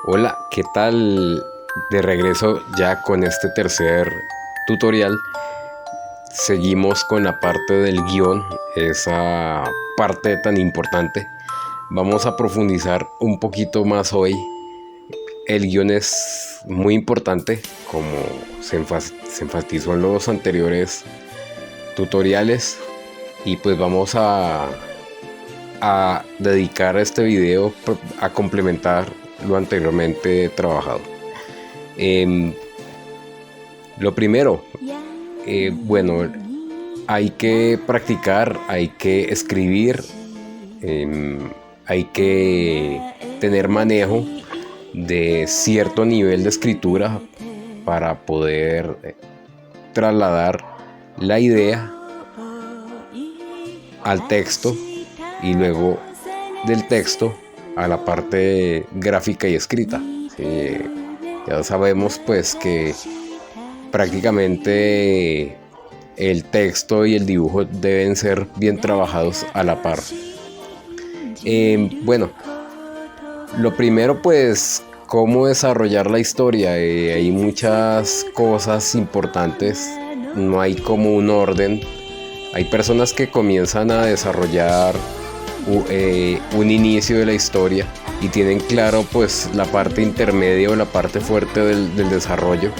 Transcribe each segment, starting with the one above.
Hola, ¿qué tal? De regreso ya con este tercer tutorial. Seguimos con la parte del guión, esa parte tan importante. Vamos a profundizar un poquito más hoy. El guión es muy importante, como se enfatizó en los anteriores tutoriales. Y pues vamos a dedicar este video a complementar lo anteriormente trabajado. Lo primero, bueno, hay que practicar, hay que escribir, hay que tener manejo de cierto nivel de escritura para poder trasladar la idea al texto y luego del texto a la parte gráfica y escrita. Sí, ya sabemos pues que prácticamente el texto y el dibujo deben ser bien trabajados a la par. Bueno, lo primero pues cómo desarrollar la historia. Hay muchas cosas importantes, no hay como un orden. Hay personas que comienzan a desarrollar un inicio de la historia y tienen claro pues la parte intermedia o la parte fuerte del desarrollo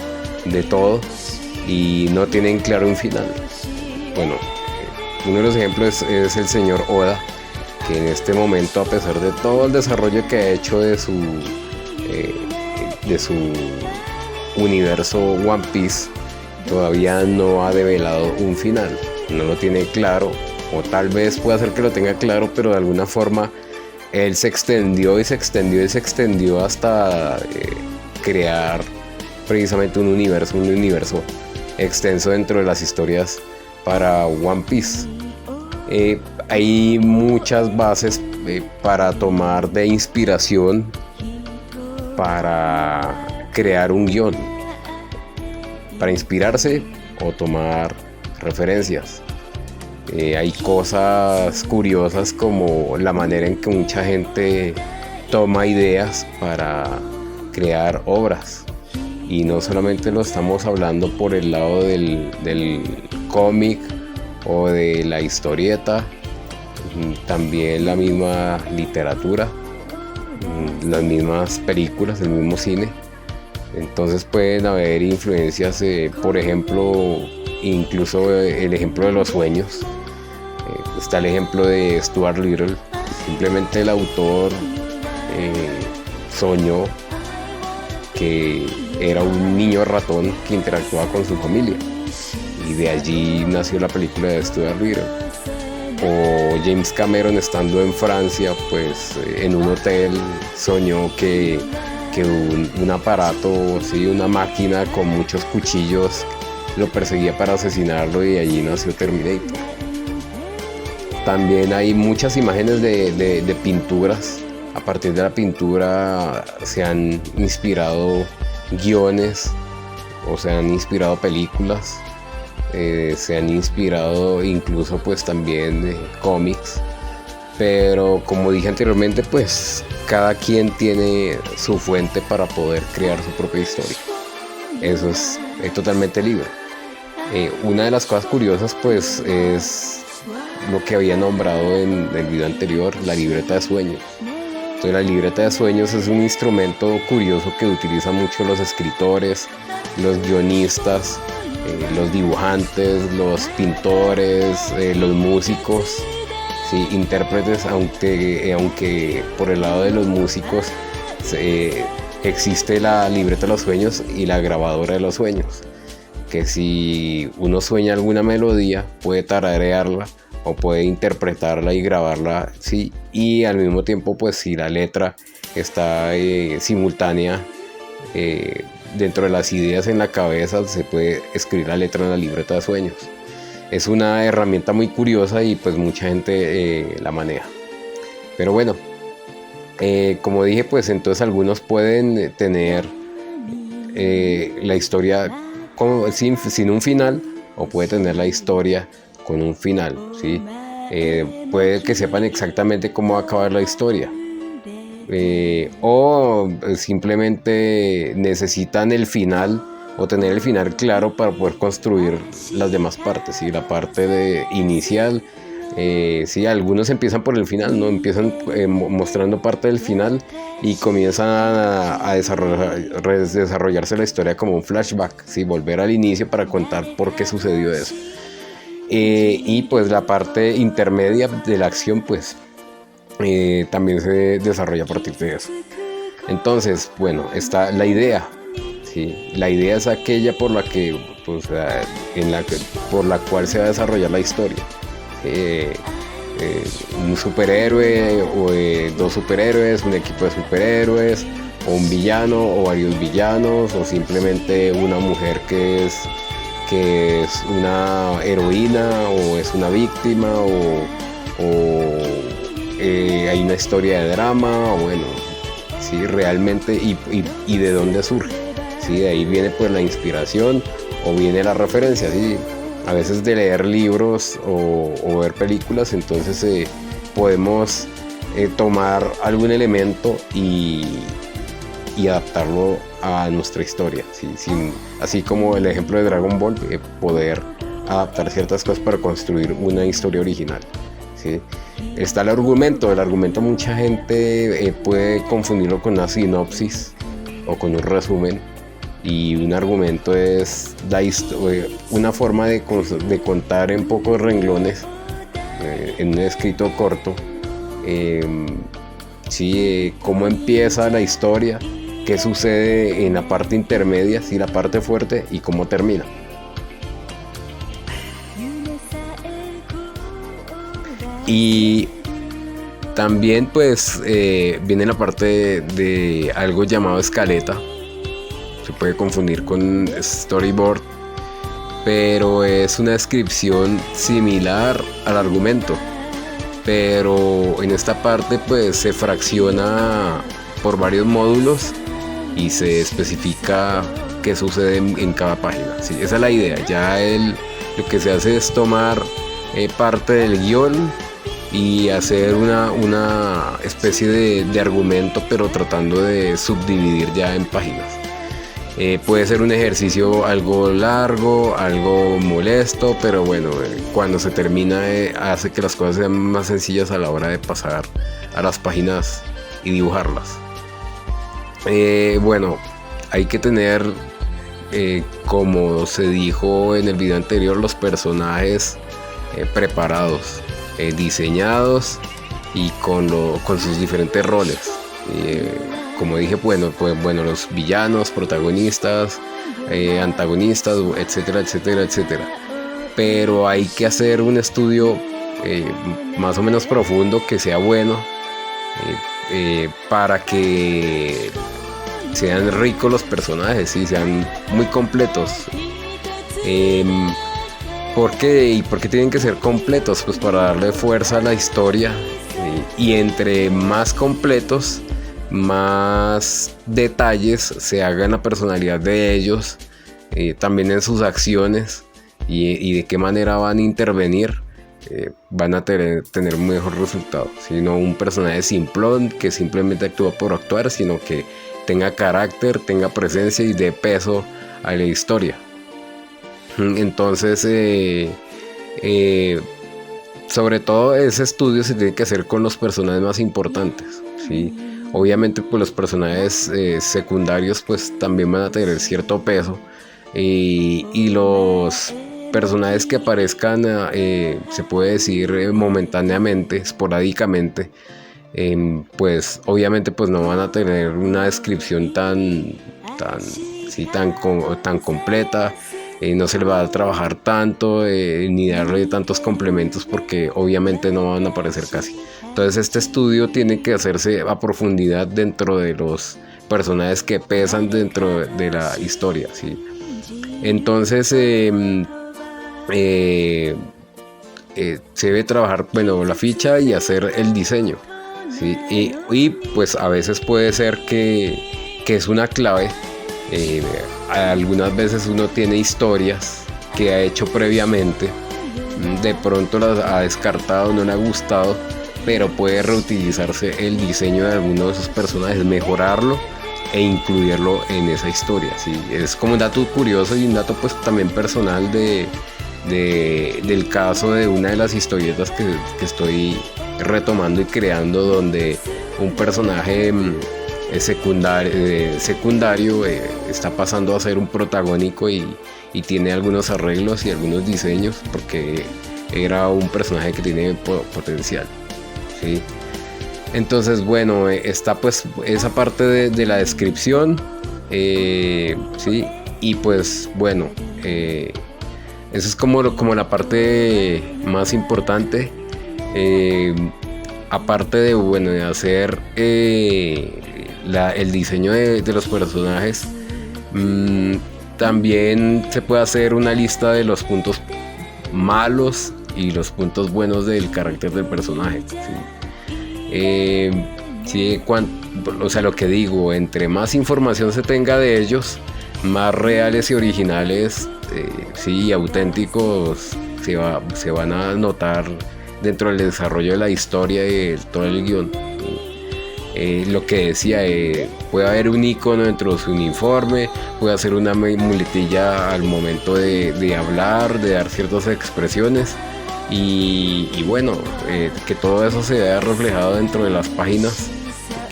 de todo y no tienen claro un final. Bueno, uno de los ejemplos es el señor Oda, que en este momento, a pesar de todo el desarrollo que ha hecho de su universo One Piece, todavía no ha develado un final, no lo tiene claro, o tal vez pueda ser que lo tenga claro, pero de alguna forma él se extendió y se extendió y se extendió hasta crear precisamente un universo extenso dentro de las historias para One Piece. Hay muchas bases para tomar de inspiración para crear un guión, para inspirarse o tomar referencias. Hay cosas curiosas como la manera en que mucha gente toma ideas para crear obras. Y no solamente lo estamos hablando por el lado del cómic o de la historieta, también la misma literatura, las mismas películas, el mismo cine. Entonces pueden haber influencias, por ejemplo, incluso el ejemplo de los sueños. Está el ejemplo de Stuart Little. Simplemente el autor soñó que era un niño ratón que interactuaba con su familia, y de allí nació la película de Stuart Little. O James Cameron, estando en Francia, pues en un hotel soñó que un aparato, ¿sí? Una máquina con muchos cuchillos lo perseguía para asesinarlo, y allí nació Terminator. También hay muchas imágenes de pinturas. A partir de la pintura se han inspirado guiones o se han inspirado películas, se han inspirado incluso pues también cómics. Pero como dije anteriormente, pues cada quien tiene su fuente para poder crear su propia historia. Eso es totalmente libre. Una de las cosas curiosas pues es lo que había nombrado en el video anterior, la libreta de sueños. Entonces, la libreta de sueños es un instrumento curioso que utilizan mucho los escritores, los guionistas, los dibujantes, los pintores, los músicos, ¿sí? Intérpretes, aunque por el lado de los músicos existe la libreta de los sueños y la grabadora de los sueños, que si uno sueña alguna melodía puede tararearla o puede interpretarla y grabarla, ¿sí? Y al mismo tiempo pues si la letra está simultánea dentro de las ideas en la cabeza, se puede escribir la letra en la libreta de sueños. Es una herramienta muy curiosa y pues mucha gente la maneja. Pero bueno, como dije, pues entonces algunos pueden tener la historia sin un final, o puede tener la historia con un final, ¿sí? Puede que sepan exactamente cómo va a acabar la historia, o pero simplemente necesitan el final o tener el final claro para poder construir las demás partes, ¿sí? La parte inicial, sí, algunos empiezan por el final, ¿no? Empiezan mostrando parte del final y comienzan a desarrollarse la historia como un flashback, ¿sí? Volver al inicio para contar por qué sucedió eso. Y pues la parte intermedia de la acción, pues también se desarrolla a partir de eso. Entonces, bueno, está la idea. Sí, la idea es aquella por la que, pues, por la cual se va a desarrollar la historia. Un superhéroe o dos superhéroes, un equipo de superhéroes, o un villano o varios villanos, o simplemente una mujer que es una heroína o es una víctima, o hay una historia de drama, o bueno, sí, realmente, y de dónde surge. ¿Sí? De ahí viene pues la inspiración o viene la referencia, ¿sí? A veces de leer libros o ver películas, entonces podemos tomar algún elemento y adaptarlo a nuestra historia, ¿sí? Así como el ejemplo de Dragon Ball, poder adaptar ciertas cosas para construir una historia original, ¿sí? Está el argumento mucha gente puede confundirlo con una sinopsis o con un resumen. Y un argumento es una forma de contar en pocos renglones, en un escrito corto, sí, cómo empieza la historia, qué sucede en la parte intermedia, sí, la parte fuerte, y cómo termina. Y también pues viene la parte de algo llamado escaleta. Se puede confundir con storyboard, pero es una descripción similar al argumento, pero en esta parte pues se fracciona por varios módulos y se especifica qué sucede en cada página, ¿sí? Esa es la idea. Ya lo que se hace es tomar parte del guión y hacer una especie de argumento, pero tratando de subdividir ya en páginas. Puede ser un ejercicio algo largo, algo molesto, pero bueno, cuando se termina hace que las cosas sean más sencillas a la hora de pasar a las páginas y dibujarlas. Bueno, hay que tener, como se dijo en el video anterior, los personajes preparados, diseñados y con sus diferentes roles. Como dije, bueno, los villanos, protagonistas, antagonistas, etcétera, etcétera, etcétera. Pero hay que hacer un estudio más o menos profundo, que sea bueno, para que sean ricos los personajes y sean muy completos. ¿Por qué? ¿Y por qué tienen que ser completos? Pues para darle fuerza a la historia, y entre más completos, más detalles se hagan la personalidad de ellos, también en sus acciones y de qué manera van a intervenir, van a tener un mejor resultado. Si no un personaje simplón que simplemente actúa por actuar, sino que tenga carácter, tenga presencia y dé peso a la historia. Entonces sobre todo ese estudio se tiene que hacer con los personajes más importantes, ¿sí? Obviamente pues los personajes secundarios pues también van a tener cierto peso, y los personajes que aparezcan se puede decir momentáneamente, esporádicamente, pues obviamente pues no van a tener una descripción tan completa. No se le va a trabajar tanto, ni darle tantos complementos, porque obviamente no van a aparecer casi. Entonces este estudio tiene que hacerse a profundidad dentro de los personajes que pesan dentro de la historia, ¿sí? Entonces se debe trabajar, bueno, la ficha y hacer el diseño, ¿sí? Y pues a veces puede ser que es una clave. Algunas veces uno tiene historias que ha hecho previamente, de pronto las ha descartado, no le ha gustado, pero puede reutilizarse el diseño de alguno de esos personajes, mejorarlo e incluirlo en esa historia, ¿sí? Es como un dato curioso y un dato pues también personal del caso de una de las historietas que estoy retomando y creando, donde un personaje secundario está pasando a ser un protagónico y tiene algunos arreglos y algunos diseños porque era un personaje que tiene potencial, ¿sí? Entonces, bueno, está pues esa parte de la descripción, ¿sí? Y pues bueno, eso es como la parte más importante. Aparte de, bueno, de hacer el diseño de los personajes, también se puede hacer una lista de los puntos malos y los puntos buenos del carácter del personaje, ¿sí? Sí, o sea, lo que digo, entre más información se tenga de ellos, más reales y originales, sí, auténticos se van a notar dentro del desarrollo de la historia y de todo el guión. Lo que decía, puede haber un icono dentro de su uniforme, puede hacer una muletilla al momento de hablar, de dar ciertas expresiones. Y bueno, que todo eso se vea reflejado dentro de las páginas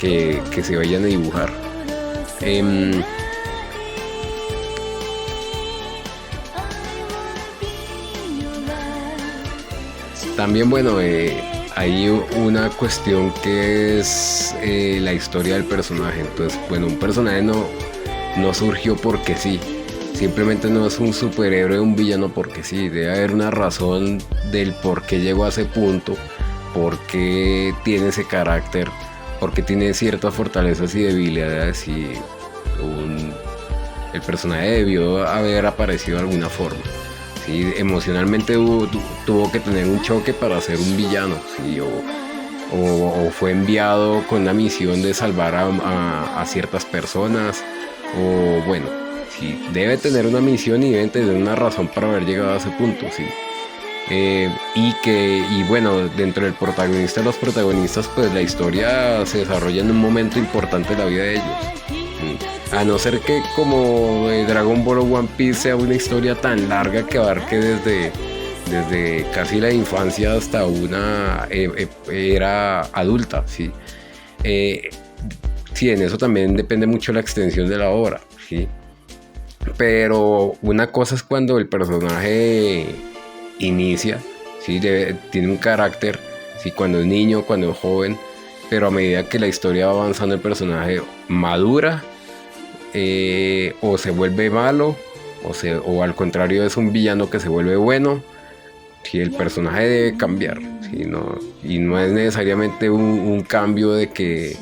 que se vayan a dibujar. También, bueno, hay una cuestión que es la historia del personaje. Entonces, bueno, un personaje no surgió porque sí. Simplemente no es un superhéroe, un villano porque sí. Debe haber una razón del por qué llegó a ese punto, por qué tiene ese carácter, por qué tiene ciertas fortalezas y debilidades, y el personaje debió haber aparecido de alguna forma. ¿Sí? Emocionalmente tuvo que tener un choque para ser un villano, ¿sí? O fue enviado con la misión de salvar a ciertas personas, o bueno, sí, debe tener una misión y debe tener una razón para haber llegado a ese punto, ¿sí? Y bueno, dentro del protagonista, los protagonistas, pues la historia se desarrolla en un momento importante de la vida de ellos. A no ser que como Dragon Ball o One Piece sea una historia tan larga que abarque desde casi la infancia hasta una era adulta, ¿sí? Sí, en eso también depende mucho la extensión de la obra, ¿sí? Pero una cosa es cuando el personaje inicia, ¿sí? Tiene un carácter, ¿sí? Cuando es niño, cuando es joven, pero a medida que la historia va avanzando el personaje madura, o se vuelve malo, o al contrario es un villano que se vuelve bueno. Si el personaje debe cambiar, ¿sí? Y no es necesariamente un cambio de que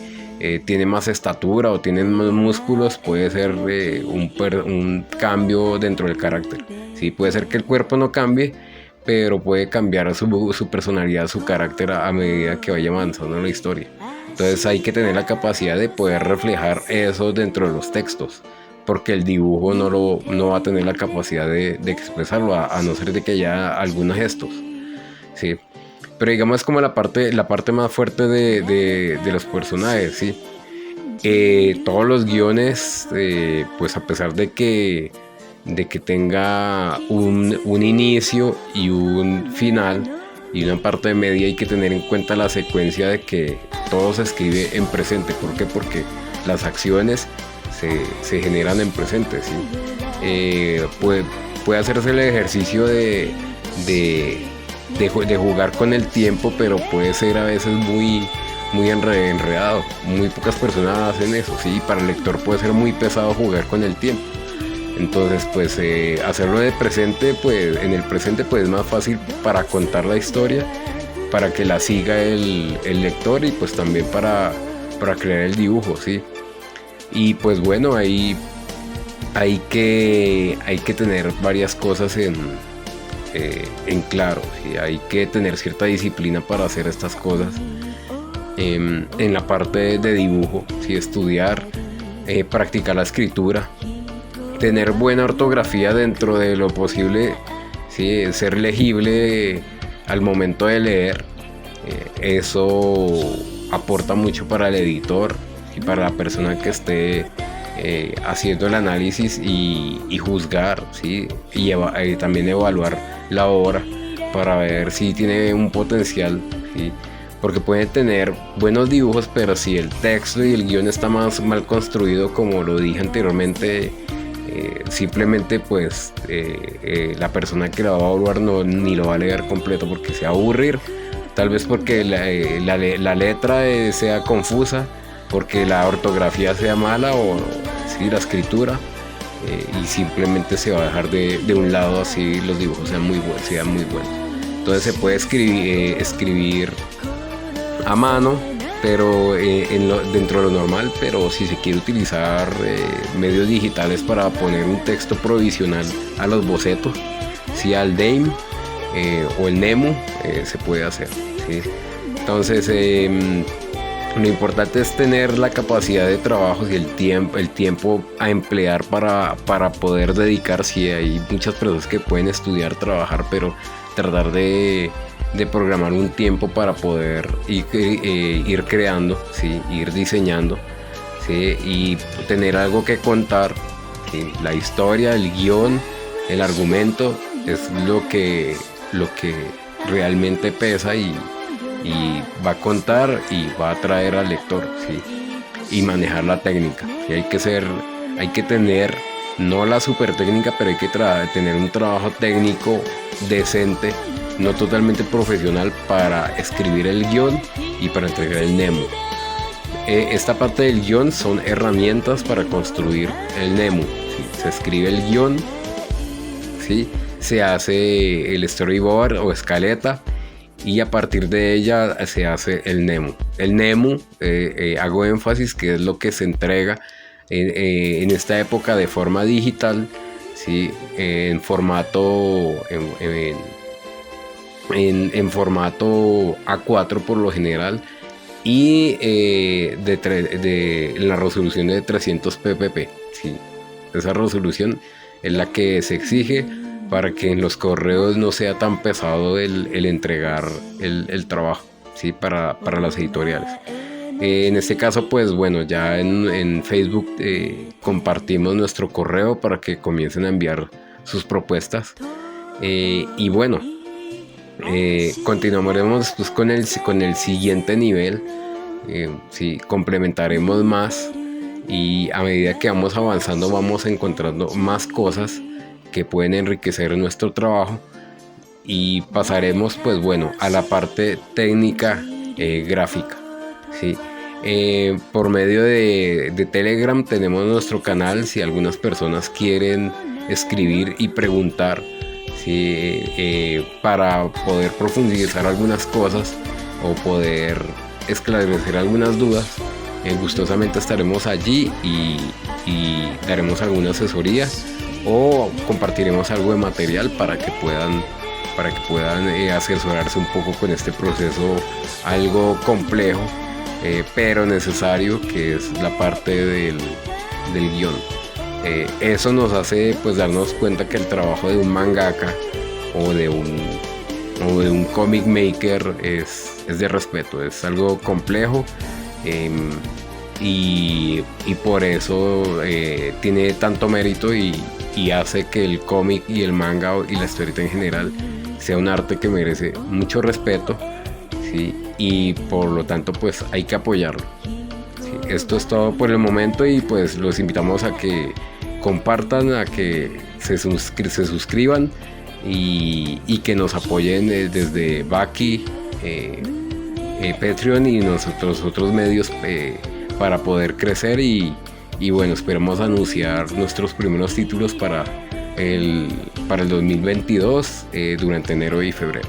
tiene más estatura o tiene más músculos, puede ser un cambio dentro del carácter, ¿sí? Puede ser que el cuerpo no cambie, pero puede cambiar su personalidad, su carácter a medida que vaya avanzando la historia. Entonces hay que tener la capacidad de poder reflejar eso dentro de los textos, porque el dibujo no va a tener la capacidad de expresarlo, a no ser de que haya algunos gestos, ¿sí? Pero digamos como la parte más fuerte de los personajes, ¿sí? Todos los guiones, pues a pesar de que tenga un inicio y un final y una parte media, hay que tener en cuenta la secuencia de que todo se escribe en presente. ¿Por qué? Porque las acciones se generan en presente, ¿sí? Puede hacerse el ejercicio de jugar con el tiempo, pero puede ser a veces muy enredado. Muy pocas personas hacen eso, ¿sí? Para el lector puede ser muy pesado jugar con el tiempo. Entonces, pues hacerlo en el presente, pues es más fácil para contar la historia, para que la siga el lector, y pues también para crear el dibujo, ¿sí? Y pues bueno, hay que tener varias cosas en claro, ¿sí? Hay que tener cierta disciplina para hacer estas cosas. En la parte de dibujo, ¿sí? Estudiar, practicar la escritura, tener buena ortografía dentro de lo posible, ¿sí? Ser legible al momento de leer, Eso aporta mucho para el editor y para la persona que esté haciendo el análisis y juzgar, ¿sí? Y también evaluar la obra para ver si tiene un potencial, ¿sí? Porque puede tener buenos dibujos, pero si el texto y el guión está más mal construido, como lo dije anteriormente, simplemente pues la persona que la va a evaluar ni lo va a leer completo porque se va a aburrir, tal vez porque la letra sea confusa, porque la ortografía sea mala o sí, la escritura, y simplemente se va a dejar de un lado así los dibujos sean muy buenos. Entonces se puede escribir a mano, pero dentro de lo normal, pero si se quiere utilizar medios digitales para poner un texto provisional a los bocetos, si al Dame o el Nemu, se puede hacer, ¿sí? Entonces lo importante es tener la capacidad de trabajo y el tiempo a emplear para poder dedicar. Si hay muchas personas que pueden estudiar, trabajar, pero tratar de programar un tiempo para poder ir creando, ¿sí? Ir diseñando, ¿sí? Y tener algo que contar, ¿sí? La historia, el guión, el argumento es lo que realmente pesa y va a contar y va a atraer al lector, ¿sí? Y manejar la técnica, ¿sí? Hay que tener no la super técnica, pero hay que tener un trabajo técnico decente, no totalmente profesional, para escribir el guión y para entregar el Nemu. Esta parte del guión son herramientas para construir el Nemu, ¿sí? Se escribe el guión, ¿sí? Se hace el storyboard o escaleta y a partir de ella se hace el Nemu. El Nemu, hago énfasis que es lo que se entrega en esta época de forma digital, ¿sí? En formato en formato A4 por lo general, y la resolución de 300 ppp, ¿sí? Esa resolución es la que se exige para que en los correos no sea tan pesado el entregar el trabajo, ¿sí? Para las editoriales. En este caso, pues bueno, ya en Facebook compartimos nuestro correo para que comiencen a enviar sus propuestas, y bueno, continuaremos después con el siguiente nivel. Sí, complementaremos más y a medida que vamos avanzando vamos encontrando más cosas que pueden enriquecer nuestro trabajo, y pasaremos pues bueno a la parte técnica gráfica, ¿sí? Por medio de Telegram tenemos nuestro canal. Si algunas personas quieren escribir y preguntar, ¿sí? Para poder profundizar algunas cosas o poder esclarecer algunas dudas, gustosamente estaremos allí y daremos alguna asesoría o compartiremos algo de material para que puedan asesorarse un poco con este proceso algo complejo, pero necesario, que es la parte del guión. Eso nos hace pues darnos cuenta que el trabajo de un mangaka o de un comic maker es de respeto, es algo complejo, y por eso tiene tanto mérito y hace que el cómic y el manga y la historieta en general sea un arte que merece mucho respeto, ¿sí? Y por lo tanto pues hay que apoyarlo, ¿sí? Esto es todo por el momento y pues los invitamos a que compartan, a que se suscriban y que nos apoyen desde Baki, Patreon y nosotros otros medios para poder crecer y bueno, esperamos anunciar nuestros primeros títulos para el 2022 durante enero y febrero.